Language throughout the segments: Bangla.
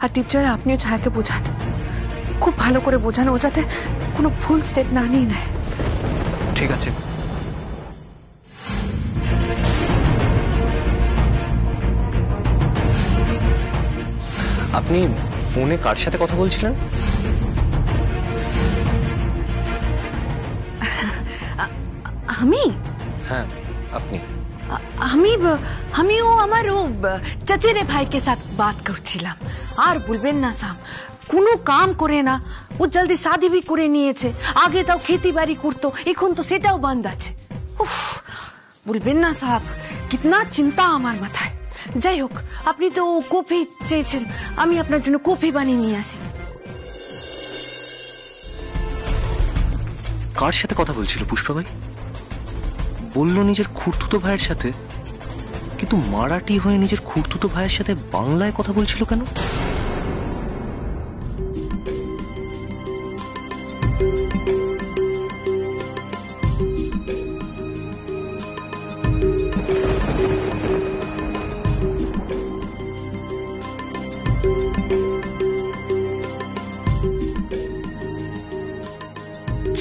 আর দীপজয় আপনিও ছায়াকে বোঝান, খুব ভালো করে বোঝান, ও যাতে কোনো ভুল স্টেপ না নিয়ে নেয়। ঠিক আছে। আপনি ফোনে কার সাথে কথা বলছিলেন? আমি? হ্যাঁ আপনি। আমিও আমার ও চাচেরে ভাইকে সাথ বাত করছিলাম। আর বলবেন না সাম, কোনো কাম করে না, ও জলদি শাদি भी করে নিয়েছে। আগে তাও खेती बाड़ी করতো, এখন তো সেটাও বন্ধ আছে। উফ, বলবেন না সাহেব, কিতনা চিন্তা আমার মাথায়। যাই হোক, আপনি তো কফি চেয়েছেন, আমি আপনার জন্য কফি বানিয়ে নিয়ে আসি। কার সাথে কথা বলছিল পুষ্পাবাই? বলল নিজের খুড়তুতো ভাইয়ের সাথে, কিন্তু মারাঠি হয়ে নিজের খুড়তুতো ভাইয়ের সাথে বাংলায় কথা বলছিল কেন?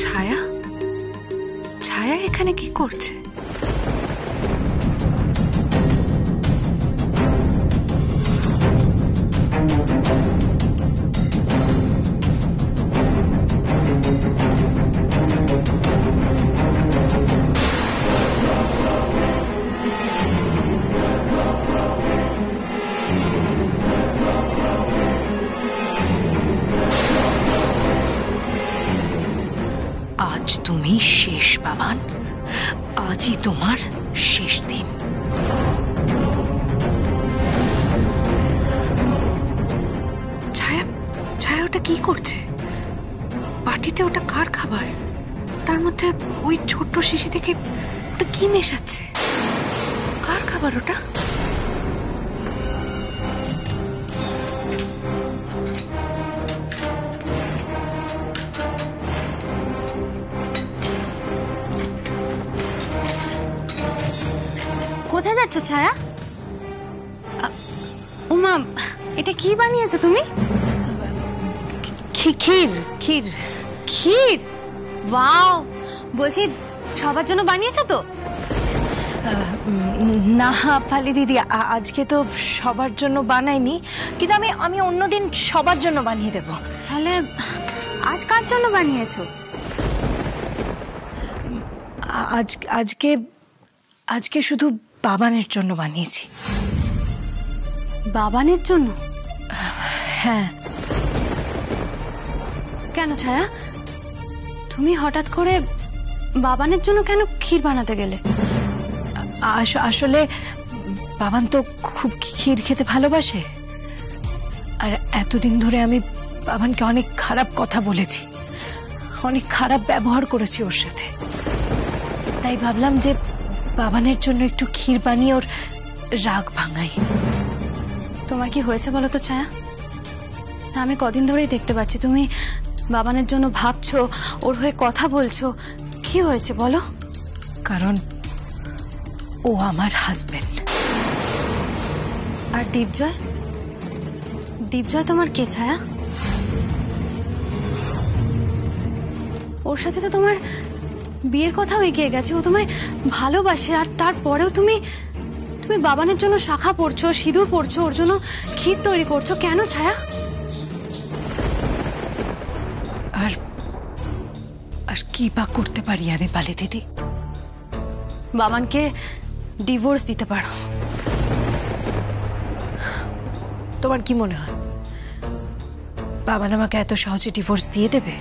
ছায়া? ছায়া এখানে কি করছে? আজ তুমি শেষ বাবান, আজই তোমার শেষ দিন। ছায়া, ছায়া ওটা কি করছে? পার্টিতে ওটা কার খাবার? তার মধ্যে ওই ছোট্ট শিশি থেকে ওটা কি মেশাচ্ছে? কার খাবার ওটা? কোথায় যাচ্ছ ছায়া? উমা, এটা কি বানিয়েছো তুমি? ক্ষীর ক্ষীর ক্ষীর? ওয়াও, বলছি সবার জন্য বানিয়েছো তো? না পালি দিদি, আজকে তো সবার জন্য বানাইনি, কিন্তু আমি অন্যদিন সবার জন্য বানিয়ে দেব। তাহলে আজ কার জন্য বানিয়েছো? আজকে শুধু বাবানের জন্য বানিয়েছি। বাবানের জন্য? হ্যাঁ। কেন ছায়া, তুমি হঠাৎ করে বাবানের জন্য কেন ক্ষীর বানাতে গেলে? আসলে বাবান তো খুব ক্ষীর খেতে ভালোবাসে, আর এতদিন ধরে আমি বাবানকে অনেক খারাপ কথা বলেছি, অনেক খারাপ ব্যবহার করেছি ওর সাথে। তাই ভাবলাম যে বাবানের জন্য একটু ক্ষীর বানিয়ে ওর রাগ ভাঙাই। তোমার কি হয়েছে বলো তো ছায়া? আমি কদিন ধরেই দেখতে পাচ্ছি তুমি বাবানের জন্য ভাবছো, ওর হয়ে কথা বলছো। কি হয়েছে বলো? কারণ ও আমার হাজবেন্ড। আর দীপজয়? দীপজয় তোমার কে ছায়া? ওর সাথে তো তোমার বিয়ের কথাও এগিয়ে গেছে, ও তোমায় ভালোবাসে, আর তারপরেও তুমি বাবানের জন্য শাখা পড়ছো, সিঁদুর পড়ছো, ওর জন্য ক্ষীর তৈরি করছো। কেন ছায়া? আর কি বা করতে পারি আমি পালি দিদি? বাবানকে ডিভোর্স দিতে পারো। তোমার কি মনে হয় বাবান আমাকে এত সহজে ডিভোর্স দিয়ে দেবে?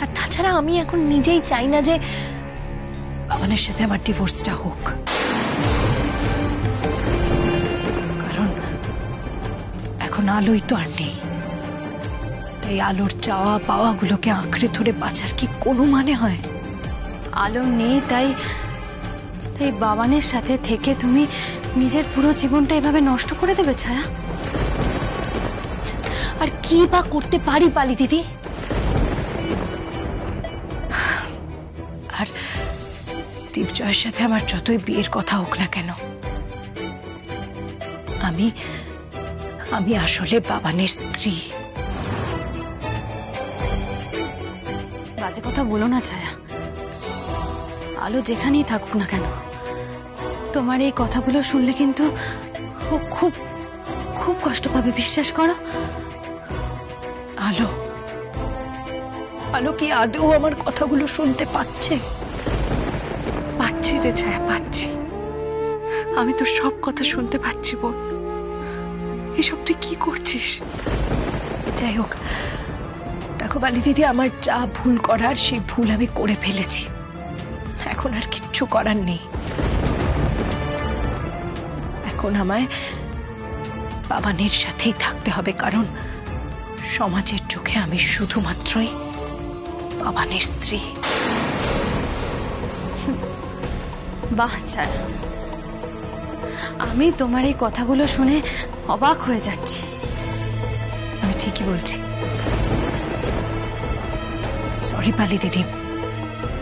আর তাছাড়া আমি এখন নিজেই চাই না যে বাবানের সাথে আমার ডিভোর্সটা হোক, কারণ এখন আলোই তো আর নেই। তাই আলোর চাওয়া পাওয়াগুলোকে আঁকড়ে ধরে বাঁচার কি কোনো মানে হয়? আলো নেই, তাই বাবানের সাথে থেকে তুমি নিজের পুরো জীবনটা এভাবে নষ্ট করে দেবে ছায়া? আর কি বা করতে পারি পালি দিদি? আর দীপজয়ের সাথে আমার যতই বিয়ের কথা হোক না কেন, আমি আসলে বাবানের স্ত্রী। বাজে কথা বলো না ছায়া। আলো যেখানেই থাকুক না কেন, তোমার এই কথাগুলো শুনলে কিন্তু ও খুব খুব কষ্ট পাবে, বিশ্বাস করো। আলো, আলো কি আদৌ আমার কথাগুলো শুনতে পাচ্ছে? পাচ্ছি রে ছায়া, পাচ্ছি। আমি তো সব কথা শুনতে পাচ্ছি বোন। এসব তুই কি করছিস? যাই হোক, দেখো বালি দিদি, আমার যা ভুল করার সেই ভুল আমি করে ফেলেছি। এখন আর কিচ্ছু করার নেই। এখন আমায় বাবানের সাথেই থাকতে হবে, কারণ সমাজের চোখে আমি শুধুমাত্রই বাবানের স্ত্রী। বাহ ছায়া, আমি তোমার এই কথাগুলো শুনে অবাক হয়ে যাচ্ছি। আমি ঠিকই বলছি। সরি বালি দিদি,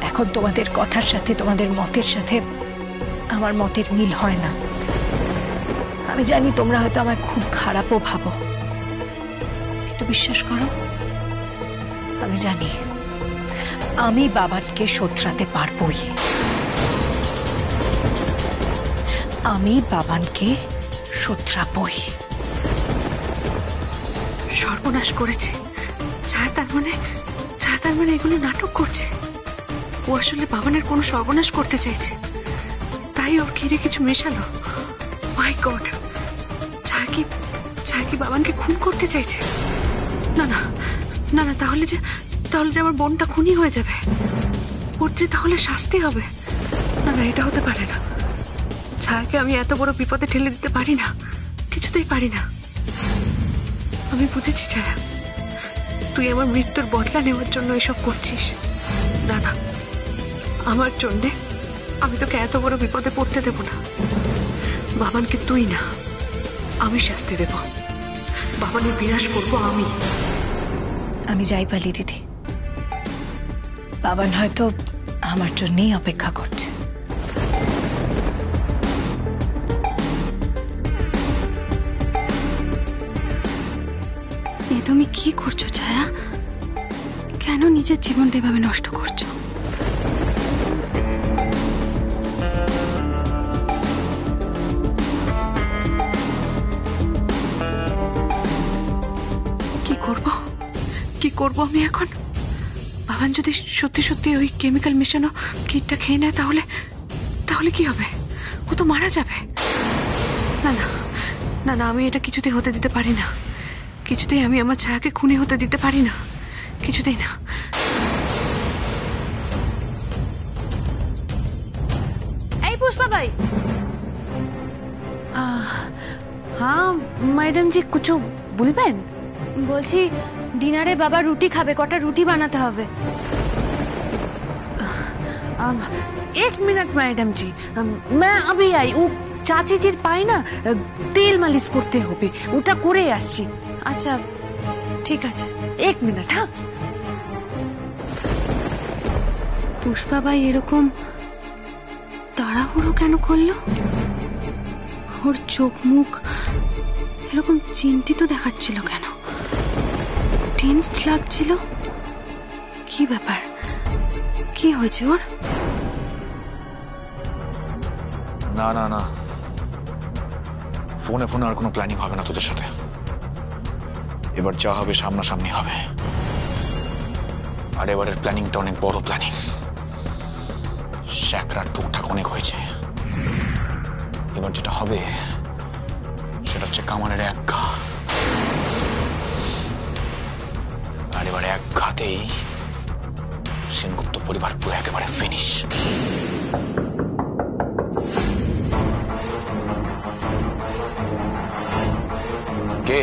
এখন তোমাদের কথার সাথে তোমাদের মতের সাথে আমার মতের মিল হয় না। আমি জানি তোমরা হয়তো আমায় খুব খারাপও ভাবো, কিন্তু বিশ্বাস করো, আমি জানি আমি বাবাকে শোধরাতে পারবোই। আমি বাবানকে শোধরাবই। সর্বনাশ করেছে ছায়া। তার মানে এগুলো নাটক করছে। ও আসলে বাবানের কোনো সর্বনাশ করতে চাইছে, তাই ওর ঘিরে কিছু মেশালো। মাই গড, ছায়া কি বাবানকে খুন করতে চাইছে? না না না না, তাহলে যে আমার বোনটা খুনি হয়ে যাবে। ওর যে তাহলে শাস্তি হবে। না না, এটা হতে পারে না। ছায়াকে আমি এত বড় বিপদে ঠেলে দিতে পারি না, কিছুতেই পারি না। আমি বুঝেছি ছায়া, তুই আমার মৃত্যুর বদলা নেওয়ার জন্য এসব করছিস। না না, আমার জন্যে আমি তোকে এত বড় বিপদে পড়তে দেব না। বাবানকে তুই না, আমি শাস্তি দেব। বাবানের বিনাশ করবো আমি। আমি যাই পালি দিদি, বাবান হয়তো আমার জন্যই অপেক্ষা করছে। এ তুমি কি করছো ছায়া? কেন নিজের জীবনটা এভাবে নষ্ট করছো? কি করব আমি এখন? বাবান যদি সত্যি সত্যি ওই কেমিক্যাল মেশানো কিটটা খেয়ে নেয়, তাহলে কি হবে? ও তো মারা যাবে। না না না না, আমি এটা কিছুতেই হতে দিতে পারি না। কিছুতেই আমি আমার ছায়াকে খুনি হতে দিতে পারি না, কিছুতেই না। এই পুষ্পা ভাই। हाँ मैडम जी, कुछ बोलবেন? বলছি ডিনারে বাবা রুটি খাবে, কটা রুটি বানাতে হবে। एक मिनट मैडम जी, मैं अभी आई। ও চাচি জির পায় না তেল মালিশ করতে হবে, ওটা করে আসছি। আচ্ছা ঠিক আছে, 1 মিনিট। হ্যাঁ, পুষ্পা ভাই এরকম তাড়াহুড়ো কেন করলো? ওর চোখ মুখ এরকম চিন্তিত দেখাচ্ছিল কেন? টেন্স লাগছিল। কি ব্যাপার? কি হয়েছে ওর? না না না, ফোনে আর কোনো প্ল্যানিং হবে না তোদের সাথে। এবার যা হবে সামনাসামনি হবে। আর এবারের প্ল্যানিংটা অনেক বড় প্ল্যানিং। শ্যাকরা টুকটাক অনেক হয়েছে। এবার যেটা হবে সেটা হচ্ছে কামানের এক ঘা। আর এবার এক ঘাতেই সেনগুপ্ত পরিবার পুরো একেবারে ফিনিশ। কে?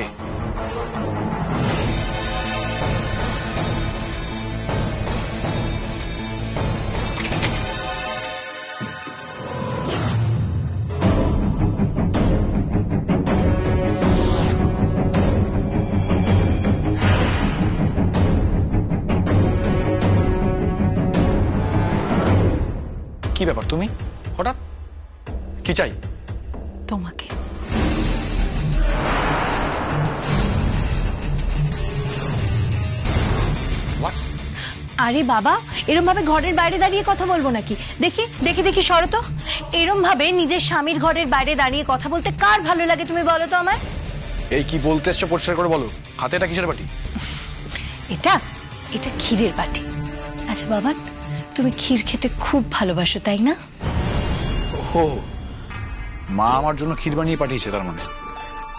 কি ব্যাপার, তুমি হঠাৎ কি চাই? তোমাকে। আরে বাবা, এরম ভাবে ঘরের বাইরে দাঁড়িয়ে কথা বলবো নাকি? দেখি দেখি দেখি সরো তো। এরম ভাবে নিজের স্বামীর ঘরের বাইরে দাঁড়িয়ে কথা বলতে কার ভালো লাগে তুমি বলো তো আমায়? এই কি বলতে এসছো পরিষ্কার করে বলো। হাতে এটা কিসের বাটি? এটা এটা ক্ষীরের বাটি। আচ্ছা বাবা, তুমি ক্ষীর খেতে খুব ভালোবাসো তাই না? ও, মা আমার জন্য ক্ষীর বানিয়ে পাঠিয়েছে তার মানে।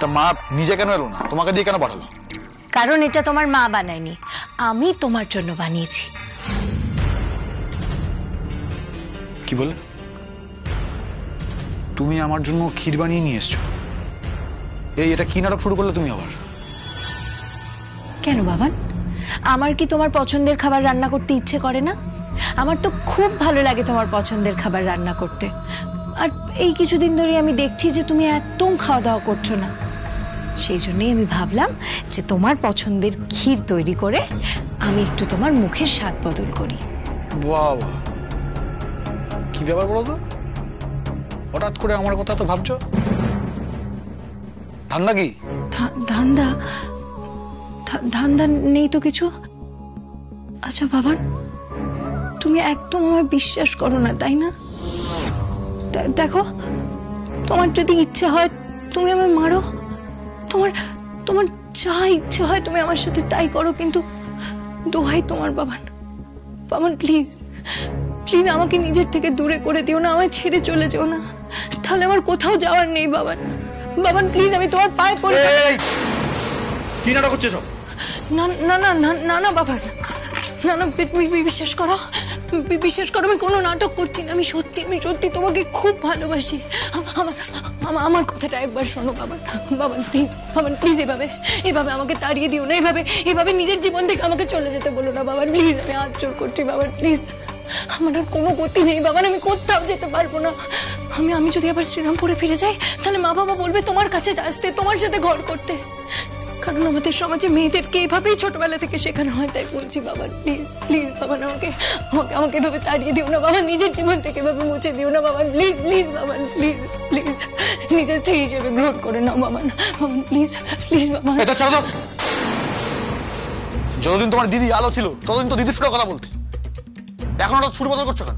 তা মা নিজে কেন এলো না, তোমাকে দিয়ে কেন পাঠালো? কারণ এটা তোমার মা বানায়নি, আমি তোমার জন্য বানিয়েছি। কি বলে? তুমি আমার জন্য ক্ষীর বানিয়ে নিয়ে এসছো? এটা কি নাটক শুরু করলে তুমি আবার? কেন বাবান, আমার কি তোমার পছন্দের খাবার রান্না করতে ইচ্ছে করে না? আমার তো খুব ভালো লাগে তোমার পছন্দের খাবার রান্না করতে। আর এই কিছুদিন ধরে আমি দেখছি যে তুমি একদম খাওয়া দাওয়া করছো না। সেই জন্যই আমি ভাবলাম যে তোমার পছন্দের ক্ষীর তৈরি করে আমি একটু তোমার মুখের স্বাদ বদল করি। বাবা, কি ব্যাপার বলো তো? হঠাৎ করে আমার কথা তো ভাবছো? ধান্দা কি? ধান্দা ধান্দা নেই তো কিছু। আচ্ছা বাবান, তুমি একদম আমায় বিশ্বাস করো না তাই না? দেখো, তোমার যদি ইচ্ছে হয় তুমি আমায় মারো, তোমার তোমার যা ইচ্ছে হয় তুমি আমার সাথে তাই করো, কিন্তু দোহাই তোমার বাবান, বাবান প্লিজ প্লিজ আমাকে নিজের থেকে দূরে করে দিও না, আমায় ছেড়ে চলে যেও না, তাহলে আমার কোথাও যাওয়ার নেই বাবান। বাবান প্লিজ, আমি তোমার পায়ে পড়ে। কি নাটক হচ্ছে সব? না না না না না না বাবা, না না বিশ্বাস করো, বিশ্বাস করো আমি কোনো নাটক করছি না। আমি সত্যি তোমাকে খুব ভালোবাসি। আমার কথাটা একবার শোনো বাবা, বাবান প্লিজ এভাবে আমাকে তাড়িয়ে দিও না, এভাবে নিজের জীবন থেকে আমাকে চলে যেতে বলো না বাবা প্লিজ। আমি হাত জোর করছি বাবা প্লিজ, আমার আর কোনো গতি নেই বাবা, আমি কোথাও যেতে পারবো না। আমি যদি আবার শ্রীরামপুরে ফিরে যাই তাহলে মা বাবা বলবে তোমার কাছে আসতে, তোমার সাথে ঘর করতে, কারণ আমাদের সমাজে মেয়েদেরকে এভাবেই ছোটবেলা থেকে শেখানো হয়। তাই বলছি বাবা প্লিজ প্লিজ বাবা, আমাকে এভাবে তাড়িয়ে দিও না বাবা, নিজের জীবন থেকে এভাবে মুছে দিও না বাবা প্লিজ প্লিজ বাবা প্লিজ প্লিজ, নিজের স্ত্রী হিসেবে গ্রহণ করে নাও বাবা, প্লিজ প্লিজ বাবা। এটা ছাড়ো তো। যতদিন তোমার দিদি আলো ছিল ততদিন তো দিদির সাথে কথা বলতে, এখন ওটা ছুট বদল করছো কেন?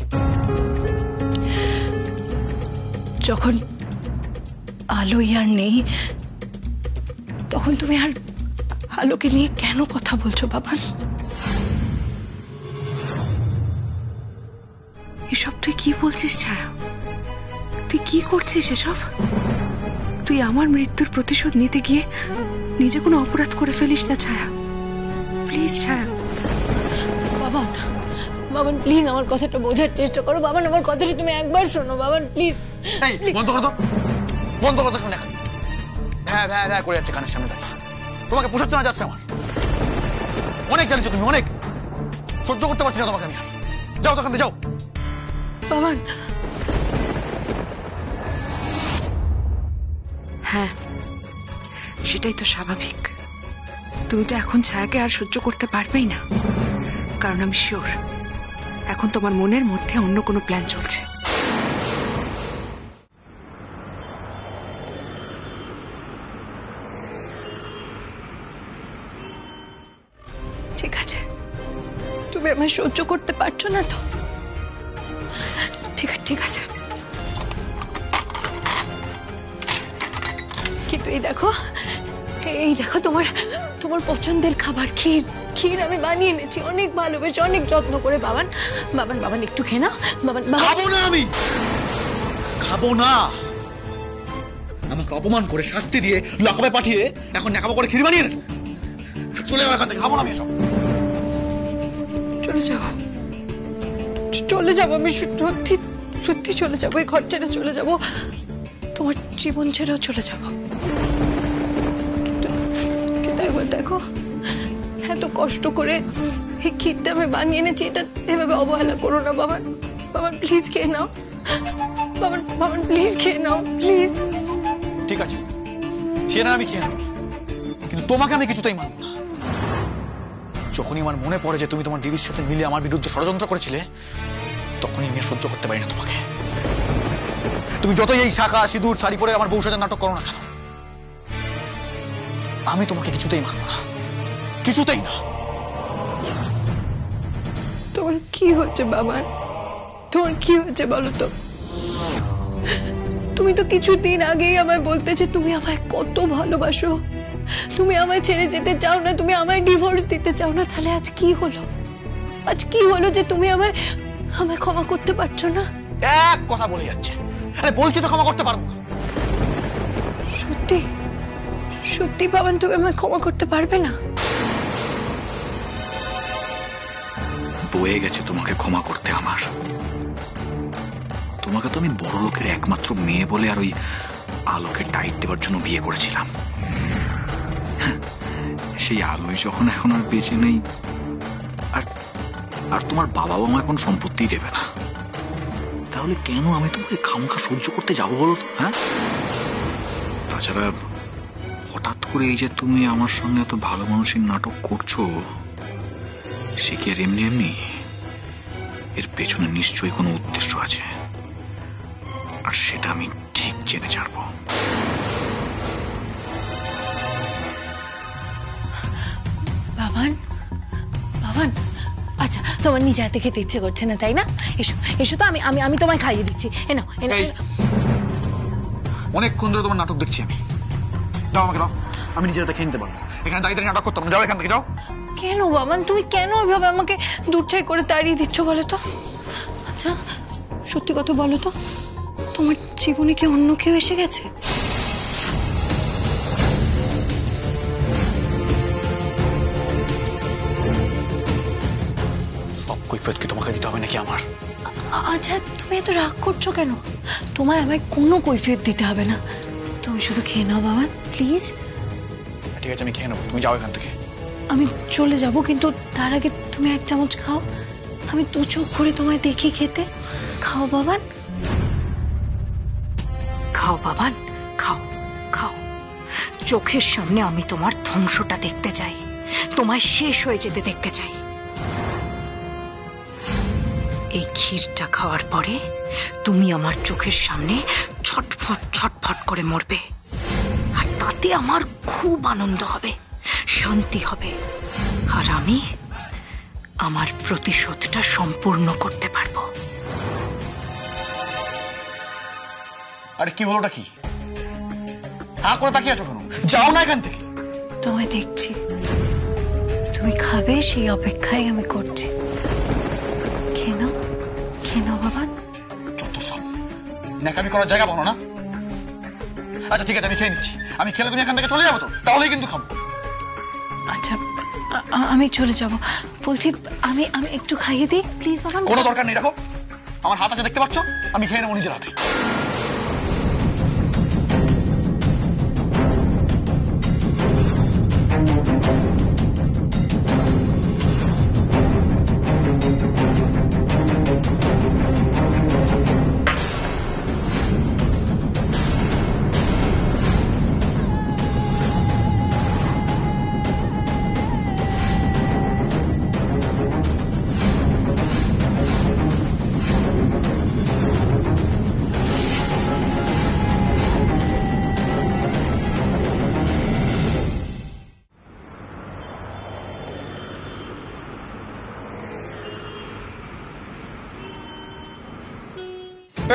যখন আলোই আর নেই তখন তুমি আর আলোকে নিয়ে কেন কথা বলছো বাবান? এসব তুই কি বলছিস ছায়া? তুই কি করছিস এসব? তুই আমার মৃত্যুর প্রতিশোধ নিতে গিয়ে নিজে কোনো অপরাধ করে ফেলিস না ছায়া, প্লিজ ছায়া। বাবান প্লিজ আমার কথাটা বোঝার চেষ্টা করো বাবান, আমার কথাটা তুমি একবার শোনো বাবান প্লিজ। বন্ধ করো তো, বন্ধ করো তো, শুনে হ্যাঁ হ্যাঁ হ্যাঁ করে যাচ্ছে কানের সামনে দাঁড়িয়ে। তোমাকে পোষাচ্ছে না যাচ্ছে আমার, অনেক জানিছো তুমি, অনেক সহ্য করতে পারছি না তোমাকে আমি। যাও দোকান দিয়ে যাও। বাবান, হ্যাঁ সেটাই তো স্বাভাবিক। তুমি তো এখন ছায়াকে আর সহ্য করতে পারবেই না, কারণ আমি শিওর এখন তোমার মনের মধ্যে অন্য কোনো প্ল্যান চলছে। ঠিক আছে, তুমি আমায় সহ্য করতে পারছো না তো? ঠিক আছে, কিন্তু এই দেখো তোমার পছন্দের খাবার ক্ষীর আমি বানিয়ে এনেছি অনেক ভালোবেসে, অনেক যত্ন করে। বাবান একটু খেয়ে নাও বাবান। খাবো না, আমি খাবো না। আমাকে অপমান করে শাস্তি দিয়ে লকআপে পাঠিয়ে এখন নেকামো করে ক্ষীর বানিয়ে এনেছে। চলে যাও এখান থেকে, খাবো না আমি এসব। চলে যাবো আমি, সত্যি চলে যাবো, এই ঘর ছেড়ে চলে যাবো, তোমার জীবন ছেড়েও চলে যাবো। কিন্তু একবার দেখো, এত কষ্ট করে এই ক্ষীরটা আমি বানিয়ে এনেছি, এটা এভাবে অবহেলা করো না বাবান। প্লিজ খেয়ে নাও বাবান প্লিজ খেয়ে নাও প্লিজ। ঠিক আছে, সে না আমি খেয়ে নেব, কিন্তু তোমাকে আমি কিছুতেই মানব না। যখনই আমার মনে পড়ে যে তুমি তোমার দিদির সাথে মিলে আমার বিরুদ্ধে ষড়যন্ত্র করেছিলে, তখনই আমি সহ্য করতে পারি না তোমাকে। তুমি যতই এই শাখা সিঁদুর শাড়ি পরে আমার বউ সাথে নাটক করো না কেন, আমি তোমাকে কিছুতেই মানব না, কিছুতেই না। তোমার কি হচ্ছে বাবা? তোমার কি হচ্ছে বলো তো? তুমি তো কিছুদিন আগেই আমায় বলতে যে তুমি আমায় কত ভালোবাসো, তুমি আমায় ছেড়ে যেতে চাও না, তুমি আমায় ডিভোর্স দিতে চাও না। তাহলে আজ কি হলো? আজ কি হলো যে তুমি আমায় আমায় ক্ষমা করতে পারছো না? এক কথা বলে যাচ্ছে। আরে বলছি তো ক্ষমা করতে পারবো না। সত্যি সত্যি বাবান, তুমি আমায় ক্ষমা করতে পারবে না? বয়ে গেছে তোমাকে ক্ষমা করতে আমার। তোমাকে তো আমি বড় লোকের একমাত্র মেয়ে বলে আর ওই আলোকে টাইট দেবার জন্য বিয়ে করেছিলাম। সেই আলোই যখন এখন আর বেঁচে নেই, আর আর তোমার বাবা মা এখন সম্পত্তি দেবে না, তাহলে কেন আমি তোমাকে খামখা সহ্য করতে যাবো বলো তো? হ্যাঁ, তাছাড়া হঠাৎ করে এই যে তুমি আমার সঙ্গে এত ভালো মানুষের নাটক করছো, সে কি আর এমনি এমনি? এর পেছনে নিশ্চয়ই কোনো উদ্দেশ্য আছে, আর সেটা আমি ঠিক জেনে ছাড়বো। বাবান, বাবান, আচ্ছা তোমার নিজে হাতে খেতে ইচ্ছে করছে না তাই না? এসো এসো তো, আমি আমি আমি তোমায় খাইয়ে দিচ্ছি। এনো এনো। অনেকক্ষণ ধরে তোমার নাটক দেখছি আমি। যাও আমাকে দাও, আমি নিজের হাতে খেয়ে নিতে পারবো। এখানে দাঁড়িয়ে দাঁড়িয়ে নাটক করতাম না। যাও এখান থেকে, যাও। কেন বাবান, তুমি কেন এভাবে আমাকে দূরছাই করে তাড়িয়ে দিচ্ছ বলো তো? আচ্ছা সত্যি কথা বলো তো, তোমার জীবনে কি অন্য কেউ এসে গেছে? সব কৈফিয়ত কি তোমাকে দিতে হবে নাকি আমার? আচ্ছা তুমি এত রাগ করছো কেন? তোমায় আমায় কোনো কৈফিয়ত দিতে হবে না, তুমি শুধু খেয়ে নাও বাবান প্লিজ। ঠিক আছে, আমি খেয়ে নেবো, তুমি যাও এখান থেকে। আমি চলে যাব, কিন্তু তার আগে তুমি এক চামচ খাও। আমি দু চোখ ভরে তোমায় দেখি খেতে। খাও বাবান, খাও বাবান, খাও খাও। চোখের সামনে আমি তোমার ধ্বংসটা দেখতে চাই, তোমায় শেষ হয়ে যেতে দেখতে চাই। এই ক্ষীরটা খাওয়ার পরে তুমি আমার চোখের সামনে ছটফট ছটফট করে মরবে, আর তাতে আমার খুব আনন্দ হবে, শান্তি হবে, আর আমি আমার প্রতিশোধটা সম্পূর্ণ করতে পারবো। আরে কি হলোটা কি? হ্যাঁ করে তাকিয়ে আছো কেন? যাও না এখান থেকে। তোমায় দেখছি, তুমি খাবে সেই অপেক্ষায় আমি করছি। খেয়ে নাও, খেয়ে নাও বাবান। যত সব ন্যাকামি করার জায়গা বলো না। আচ্ছা ঠিক আছে, আমি খেয়ে নিচ্ছি। আমি খেলে তুমি এখান থেকে চলে যাবো তো? তাহলেই কিন্তু খাবো। আচ্ছা আমি চলে যাব বলছি, আমি আমি একটু খাইয়ে দিই প্লিজ বাবান। কোনো দরকার নেই, রাখো। আমার হাত আছে দেখতে পাচ্ছ, আমি খেয়ে নেবো নিজের হাতে।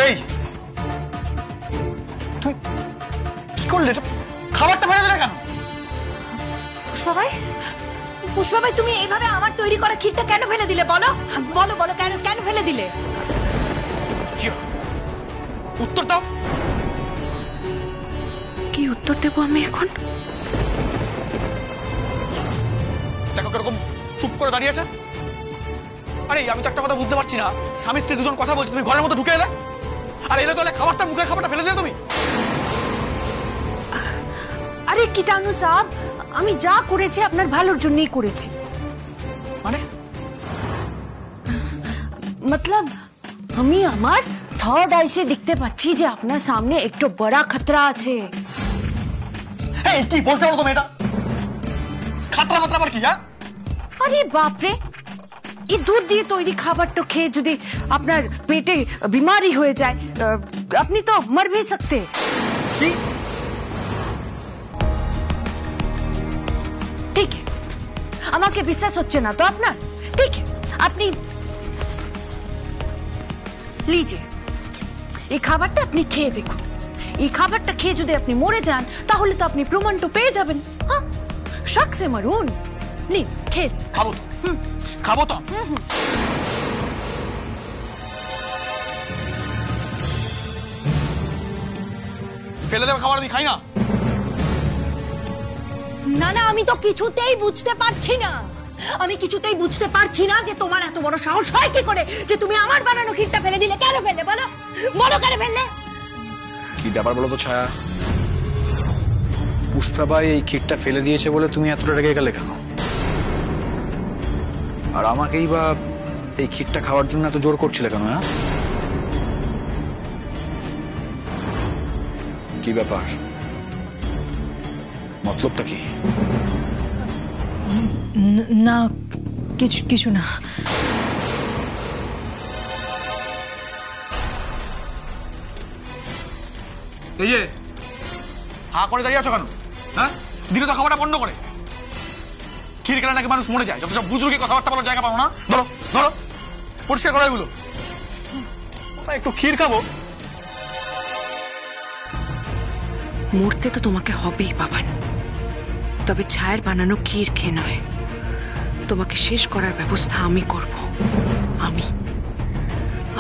এই তুই কি করলে? খাবারটা ফেলে দিলে কেন? পুষ্পা ভাই, পুষ্পা ভাই, তুমি এইভাবে আমার তৈরি করা ক্ষীরটা কেন ফেলে দিলে? বলো বলো বলো, কেন কেন ফেলে দিলে? কি উত্তর দাও। কি উত্তর দেবো আমি এখন? দেখো কিরকম চুপ করে দাঁড়িয়ে আছে। আরে আমি তো একটা কথা বুঝতে পারছি না, স্বামী স্ত্রী দুজন কথা বলছি, তুমি ঘরের মধ্যে ঢুকে এলে, আর এলে তাহলে খাবারটা, মুখের খাবারটা ফেলে দিলে তুমি। আরে কিটানু সাহেব, আমি যা করেছি আপনার ভালোর জন্যই করেছি। মানে मतलब আমি আমার থার্ড আই সে দেখতে পাচ্ছি যে আপনার সামনে একটু বড় খতরা আছে। এই কি বলছো তুমি? এটা খাতরা মাত্রা আবার কি? আরে বাপরে, এই দুধ দিয়ে তৈরি খাবারটা খেয়ে যদি আপনার পেটে বিমারি হয়ে যায়, আপনি তো মর भी सकते। ঠিক আমাকে বিশ্বাস হচ্ছে না তো আপনার? ঠিক আপনি লিজে, এই খাবারটা আপনি খেয়ে দেখুন। এই খাবারটা খেয়ে যদি আপনি মরে যান তাহলে তো আপনি প্রমাণটা পেয়ে যাবেন। হ্যাঁ, শখ সে মারুন। লি, খেয়ে। খাবো তো, খাবো তো। ফেলে দেওয়া খাবার আমি খাই না। না না, আমি তো কিছুতেই বুঝতে পারছি না, আমি কিছুতেই বুঝতে পারছি না যে তোমার এত বড় সাহস হয় কি করে যে তুমি আমার বানানো ক্ষীরটা ফেলে দিলে। কেন ফেললে বলো, বলো কেন ফেললে? কি ব্যাপার বলো তো ছায়া, পুষ্পাবাই এই ক্ষীরটা ফেলে দিয়েছে বলে তুমি এতটা রেগে গেলে কেন? আর আমাকেই বা এই ক্ষীরটা খাওয়ার জন্য এত জোর করছিলে কেন? হ্যাঁ, কি ব্যাপার, মতলবটা কি? না, কিছু কিছু না। এই যে হা করে দাঁড়িয়ে আছো কেন? হ্যাঁ, দিনে তো খাবারটা বন্ধ করে। ক্ষীর খেলে নাকি মানুষ মরে যায়, যত সব বুজুর্গি কথাবার্তা বলার জায়গা পাবো না। ধরো ধরো, পরিষ্কার করো এগুলো। একটু ক্ষীর খাবো। মরতে তো তোমাকে হবেই বাবান, তবে ছায়ের বানানো ক্ষীর খেয়ে নয়, তোমাকে শেষ করার ব্যবস্থা আমি করব।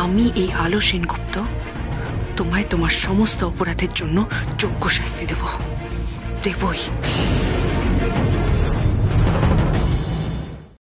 আমি এই আলো সেনগুপ্ত তোমায় তোমার সমস্ত অপরাধের জন্য যোগ্য শাস্তি দেবই।